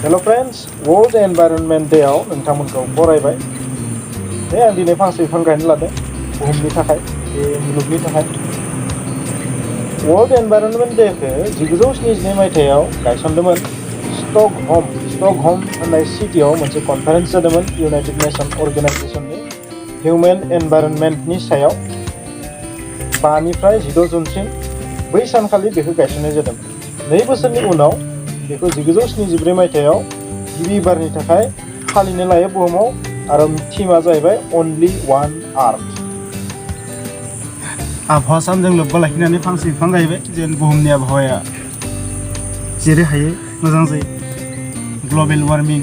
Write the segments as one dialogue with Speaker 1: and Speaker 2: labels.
Speaker 1: हेल' friends, world environment डेआव नोंथांमोनखौ बरायबाय। आं दिनै फांसे बिफां गायनो लादों बुहुमनि थाखाय, बे मुलुगनि थाखाय। वर्ल्ड एनभाइरनमेन्ट डेखौ 1972 मायथाइयाव गायसनदोंमोन। स्टकहम होननाय सिटियाव मोनसे कनफारेन्स जादोंमोन इउनाइटेड नेशन अर्गेनाइजेसननि हिउमेन एनभाइरनमेन्टनि सायाव। 5 निफ्राय 16 जुनसिम बै सानखालि बेखौ गायसननाय जादोंमोन। 2 बोसोरनि उनाव बेखौ 1974 मायथाइयाव गिबि बारनि थाखाय फालिनो लायो बुहुमाव, आरो थीमा जाहैबाय अनलि वान आर्थ।
Speaker 2: आबहावा सानजों लोब्बा लाखिनानै फांसे बिफां गायबाय जेन बुहुमनि आबहावाया जेरै हायो मोजां जायो। ग्लबेल वार्मिं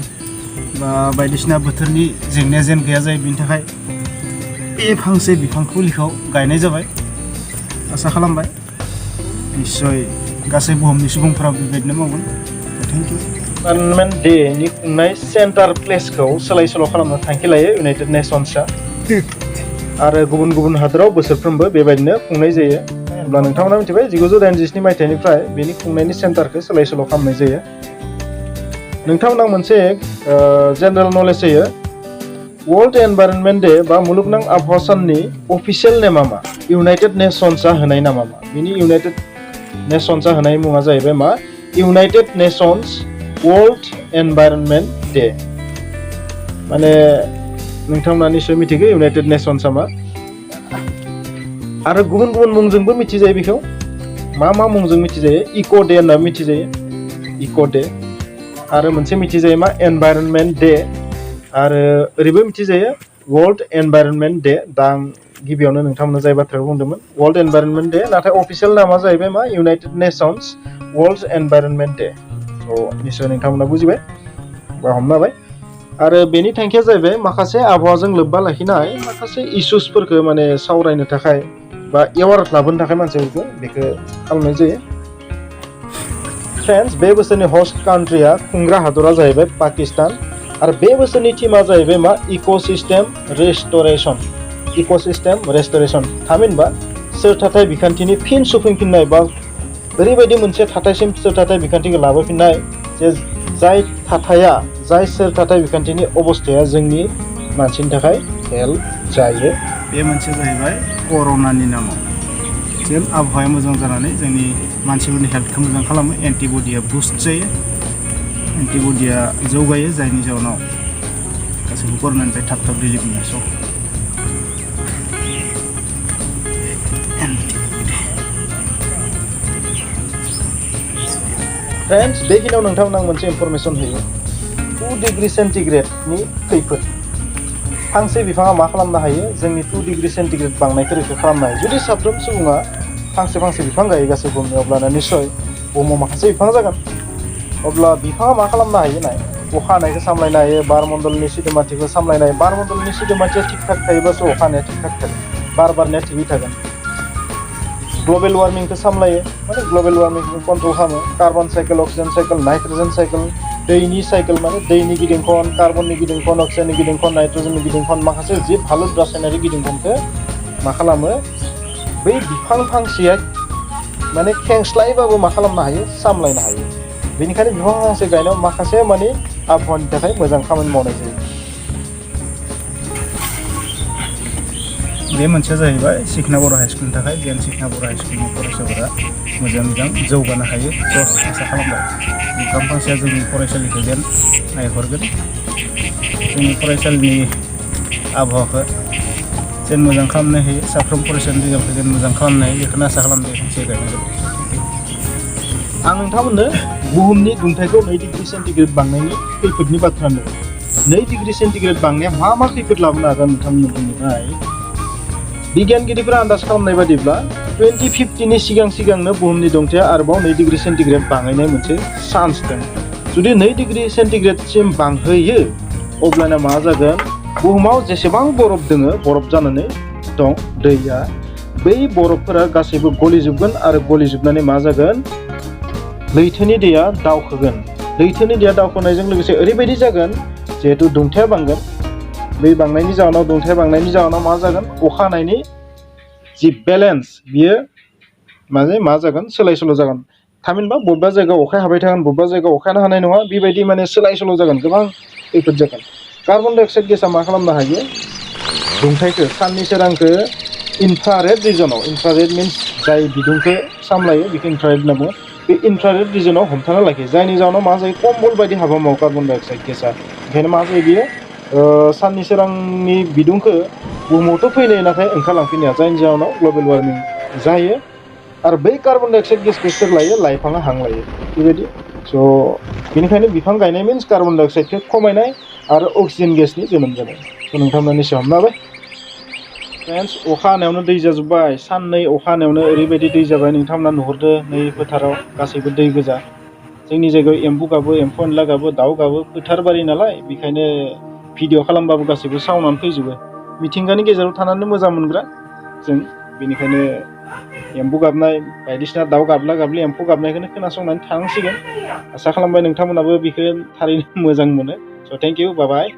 Speaker 2: बा बायदिसिना बोथोरनि जेंनाया जेन गैया जायो, बिनि थाखाय बे फांसे बिफां फुलिखौ गायनाय जाबाय। आसा खालामबाय निश्चय गासै बुहुमनि सुबुंफोरा बेबायदिनो मावगोन। Thank you.
Speaker 1: एनभाइरनमेन्ट डेनि खुंनाय सेन्टार प्लेसखौ सोलाय सोल' खालामनो थांखि लायो इउनाइटेड नेशन्सआ, आरो गुबुन गुबुन हादोराव बोसोरफ्रोमबो बेबायदिनो खुंनाय जायो। अब्ला नोंथांमोना मिथिबाय 1987 मायथाइनिफ्राय बेनि खुंनायनि सेन्टारखौ सोलाय सोल' खालामनाय जायो। नोंथांमोना मोनसे जेनेरेल नलेज होयो। वर्ल्ड एनभाइरनमेन्ट डे बा मुलुगनां आबहावा साननि अफिसियेल नेमा मा? इउनाइटेड नेशन्सआ होनाय नामा मा? बिनि इउनाइटेड नेशन्सआ होनाय मुङा जाहैबाय मा? United nations world environment day. माने नोंथांमोना निश्चय मिथिगौ इउनाइटेड नेशन्सआ मा। आरो गुबुन गुबुन मुंजोंबो मिथिजायो। बेखौ मा मुंजों मिथिजायो? इक' डे होनना मिथिजायो, इक' डे। आरो मोनसे मिथिजायो मा? Environment day. आरो ओरैबो मिथिजायो वर्ल्ड एनभाइरनमेन्ट डे। दा आं गिबियावनो नोंथांमोननो जाय बाथ्राखौ बुंदोंमोन वर्ल्ड एनभाइरनमेन्ट डे, नाथाय अफिसियेल नामा जाहैबाय मा? United nations world environment day. निश्चय नोंथांमोना बुजिबाय बा हमनो हाबाय। आरो बेनि थांखिया जाहैबाय माखासे आबहावाजों लोब्बा लाखिनाय माखासे इस्युसफोरखौ माने सावरायनो थाखाय बा एवार लाबोनो थाखाय मानसिफोरखौ बेखौ खालामनाय जायो। फ्रेन्ड्स, बे बोसोरनि हस्ट कान्ट्रिया खुंग्रा हादरा जाहैबाय पाकिस्तान, आरो बे बोसोरनि थीमा जाहैबाय मा? इक'सिस्टेम रेस्ट'रेसन। इक'सिस्टेम रेस्ट'रेसन थामहिनबा सोरथाथाय बिखान्थिनि फिन सफैफिननाय, बा ओरैबायदि मोनसे थाथायसिम सोरथाथाय बिखान्थिखौ लाबोफिननाय जे जाय सोरथाथाय बिखान्थिनि अबस्थाया जोंनि मानसिनि थाखाय हेल्प जायो।
Speaker 2: बे मोनसे जाहैबाय कर'नानि नामाव जेन आबहावाया मोजां जानानै जोंनि मानसिफोरनि हेल्थखौ मोजां खालामो। एन्टिबडिया बुस्ट जायो, एन्टिबडिया जौगायो, जायनि जाउनाव गासैबो कर'नानिफ्राय थाब थाब रिलिफ मोनो। स'
Speaker 1: फ्रेन्ड्स, बेखिनियाव नोंथांमोन आं मोनसे इनफरमेसन होयो। 2 डिग्री सेन्टिग्रेडनि खैफोद। फांसे बिफाङा मा खालामनो हायो? जोंनि 2 डिग्री सेन्टिग्रेड बांनायखौ रैखा खालामनो हायो। जुदि साफ्रोम सुबुङा फांसे बुफां गायो गासै बुहुमनि, अब्लाना निस्सय बुहुमाव माखासे बिफां जागोन। अब्ला बिफाङा मा खालामनो हायो नाय? अखा हानायखौ सामलायनो हायो, बारमण्डलनि सिदोमाथिखौ सामलायनो हायो। बारमण्डलनि सिदोमाथिया थिग थाक थायोबासो अखा हानाया थिग थाक थागोन, बार बारनाया थिगै थागोन। ग्लबेल वार्मिंखौ सामलायो, माने ग्लबेल वार्मिंखौ कन्ट्रल खालामो। Carbon cycle, oxygen cycle, nitrogen cycle, दैनि साइकेल, माने दैनि गिदिंखन, कार्बननि गिदिंखन, अक्सिजेननि गिदिंखन, नाइट्रजेननि गिदिंखन, माखासे जिब हालुद रासायनारि गिदिंखनखौ मा खालामो? बै बिफां फांसेया माने खेंस्लायबाबो मा खालामनो हायो? सामलायनो हायो। बेनिखायनो बिफां फांसे गायनायाव माखासे माने आबहावानि थाखाय मोजां खामानि मावनाय जायो।
Speaker 2: बे मोनसेया जाहैबाय सिखना बर' हाइस्कुलनि थाखाय, जेन सिखना बर' हाइस्कुलनि फरायसाफोरा मोजां जौगानो हायो। आसा खालामबाय बिफां फांसेया जोंनि फरायसालिखौ जेन नायहरगोन, जोंनि फरायसालिनि आबहावाखौ जेन मोजां खालामनो हायो, साफ्रोम फरायसालिनि रिजाल्टखौ जेन मोजां खालामनो हायो, बेखौनो आसा खालामबाय फांसे गायनाय जाबाय।
Speaker 1: आं नोंथांमोननो बुहुमनि दुंथाइखौ 2 डिग्री सेन्टिग्रेड बांनायनि खैफोदनि बाथ्रा होनदों। 2 डिग्री सेन्टिग्रेड बांनाया मा खैफोद लाबोनो हागोन नोंथांमोननिफ्राय? बिगियानगिरिफोरा आन्दाज खालामनाय बादिब्ला 2050नि सिगांनो बुहुमनि दुंथाया आरोबाव 2 डिग्री सेन्टिग्रेड बांहैनाय मोनसे चान्स दं। जुदि 2 डिग्री सेन्टिग्रेडसिम बांहोयो, अब्लाना मा जागोन? बुहुमाव जेसेबां बरफ दोङो, बरफ जानानै दं दैया, बै बरफफोरा गासैबो गलिजोबगोन, आरो गलिजोबनानै मा जागोन? लैथोनि दैया दावखोगोन। लैथोनि दैया दावखोनायजों लोगोसे ओरैबायदि जागोन, जिहेतु दुंथाया बांगोन, बै बांनायनि जाहोनाव दुंथाया बांनायनि जाहोनाव मा जागोन? अखा हानायनि जि बेलेन्स बियो मा जागोन? सोलाय सोल' जागोन। थामहिनबा बबेबा जायगायाव अखा हाबाय थागोन बबेबा जायगायाव अखायानो हानाय नङा बेबायदि माने सोलाय सोल' जागोन गोबां खैफोद जागोन कार्बन डाइ अक्साइड गेसा मा खालामनो हायो दुंथाइखौ साननि सोरांखौ इनफ्रारेड रिजनाव इनफ्रारेड मिन्स जाय बिदुंखौ सामलायो बेखौ इनफ्रारेड होनना बुङो बे इनफ्रारेड रिजनाव हमथाना लाखियो जायनि जाहोनाव मा जायो कम्बल बायदि हाबा मावो कार्बन डाइ अक्साइड गेसा ओंखायनो मा जायो बियो साननि सोरांनि बिदुंखौ बुहुमावथ' फैनाय नाथाय ओंखारलांफिनाया जायनि जाहोनाव ग्लबेल वार्मिं जायो आरो बै कार्बन डाइ अक्साइड गेसखौ सोर लायो लाइफाङा हां लायो बेबायदि स' बेनिखायनो बिफां गायनाय मिन्स कार्बन डाइ अक्साइडखौ खमायनाय आरो अक्सिजेन गेसनि जोनोम जानाय स' नोंथांमोननि सिगाङाव हमना हाबाय फ्रेन्ड्स अखा हानायावनो दै जाजोब्बाय साननै अखा हानायावनो ओरैबायदि दै जाबाय नोंथांमोना नुहुरदो नै फोथाराव गासैबो दै गोजा जोंनि जायगायाव एम्बु गाबो एम्फौ एनला गाबो दाउ गाबो फोथार बारि नालाय बेखायनो भिडिअ खालामबाबो गासैबो साउन्डआनो फैजोबो मिथिंगानि गेजेराव थानानै मोजां मोनग्रा जों बेनिखायनो एम्बु गाबनाय बायदिसिना दाउ गाबला गाबलि एम्फौ गाबनायखौनो खोनासंनानै थानांसिगोन आसा खालामबाय नोंथांमोनाबो बेखौ थारैनो मोजां मोनो स' थेंक इउ बाय बाय